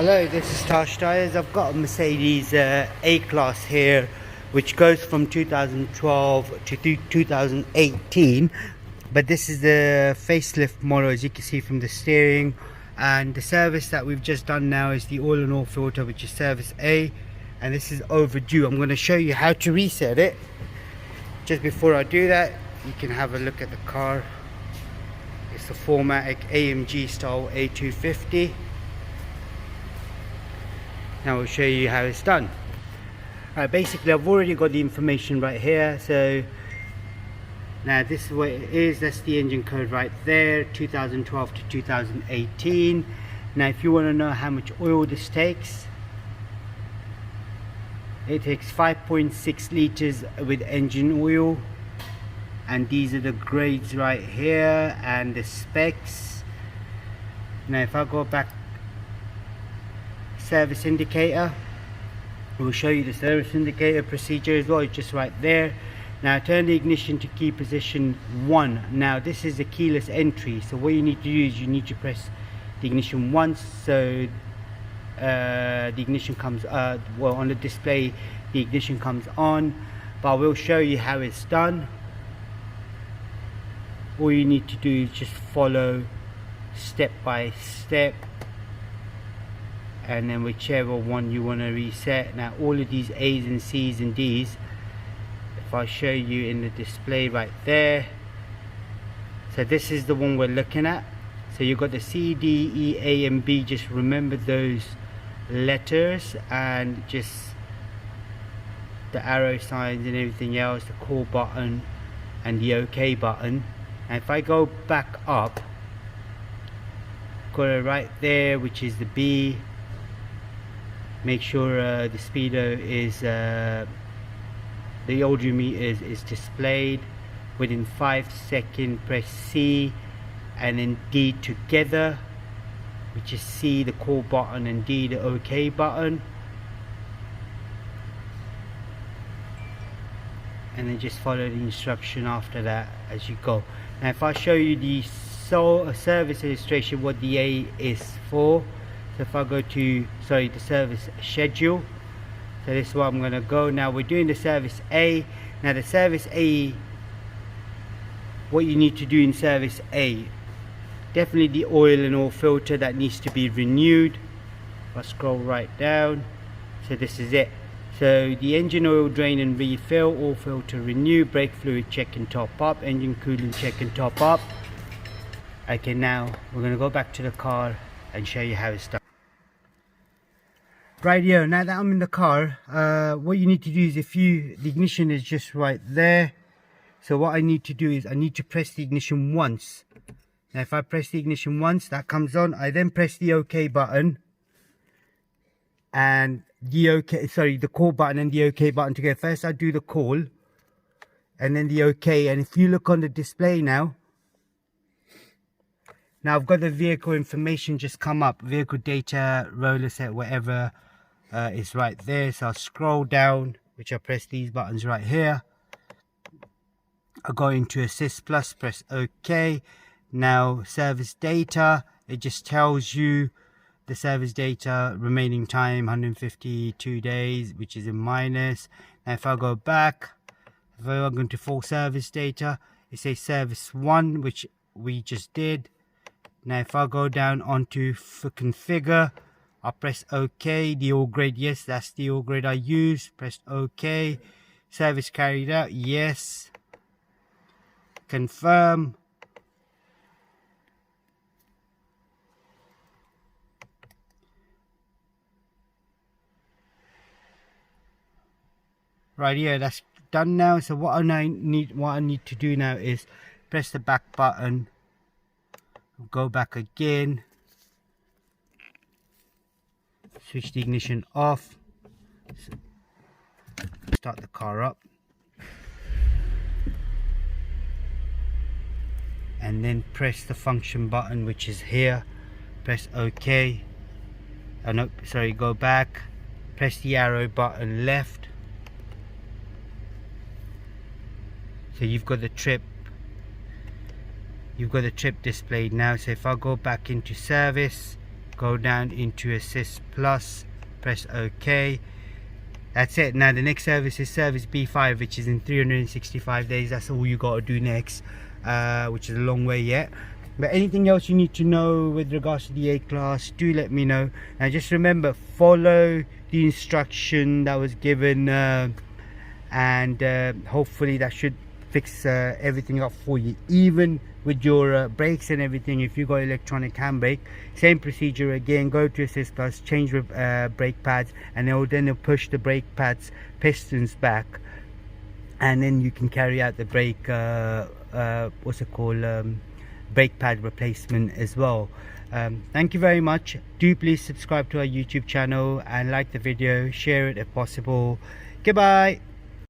Hello, this is Tash Tires. I've got a Mercedes A-Class here, which goes from 2012 to 2018. But this is the facelift model, as you can see from the steering. And the service that we've just done now is the oil and oil filter, which is service A. And this is overdue. I'm going to show you how to reset it. Just before I do that, you can have a look at the car. It's a 4MATIC AMG style A250. Now I'll show you how it's done. Alright, basically I've already got the information right here. So now this is what it is. That's the engine code right there, 2012 to 2018. Now if you want to know how much oil this takes, it takes 5.6 liters with engine oil, and these are the grades right here and the specs. Now if I go back, service indicator, we'll show you the service indicator procedure as well. It's just right there. Now turn the ignition to key position 1. Now this is a keyless entry, so what you need to do is you need to press the ignition once, so the ignition comes well, on the display the ignition comes on, but I will show you how it's done. All you need to do is just follow step by step, and then whichever one you want to reset. Now all of these A's and C's and D's, if I show you in the display right there, so this is the one we're looking at. So you've got the C, D, E, A and B. Just remember those letters and just the arrow signs and everything else, the call button and the OK button. And if I go back up, got it right there, which is the B. Make sure the speedo is the odometer is displayed. Within 5 seconds press C and then D together, which is C the call button and D the OK button, and then just follow the instruction after that as you go. Now if I show you the service illustration, what the A is for, so if I go to the service schedule, so this is where I'm going to go. Now we're doing the service A. Now the service A, what you need to do in service A, definitely the oil and oil filter that needs to be renewed. If I scroll right down, so this is it. So the engine oil drain and refill, oil filter renew, brake fluid check and top up, engine coolant check and top up. Okay, now we're going to go back to the car and show you how it's done. Right here, now that I'm in the car, what you need to do is, the ignition is just right there. So what I need to do is I need to press the ignition once. Now if I press the ignition once, that comes on. I then press the OK button and the call button and the OK button together. First I do the call and then the OK, and if you look on the display now I've got the vehicle information just come up, vehicle data, roller set, whatever is right there. So I'll scroll down, which I press these buttons right here. I'll go into Assist Plus, press OK. Now service data, it just tells you the service data, remaining time 152 days, which is in minus. Now if I go back, if I go into full service data, it says service 1, which we just did. Now if I go down onto configure, I'll press OK. The oil grade, yes, that's the oil grade I use. Press OK. Service carried out, yes. Confirm. Right here, that's done now. So what I need to do now is press the back button, go back again, switch the ignition off, start the car up, and then press the function button, which is here. Press OK. Go back, press the arrow button left. So you've got the trip displayed now. So if I go back into service, go down into Assist Plus, press OK. That's it. Now the next service is service B5, which is in 365 days. That's all you got to do next, which is a long way yet. But anything else you need to know with regards to the A-Class, do let me know. Now just remember, follow the instruction that was given, and hopefully that should fix everything up for you. Even with your brakes and everything, if you got electronic handbrake, same procedure again. Go to Assist Plus, change brake pads, and then they'll push the brake pads pistons back, and then you can carry out the brake what's it called, brake pad replacement as well. Thank you very much. Do please subscribe to our YouTube channel and like the video, share it if possible. Goodbye.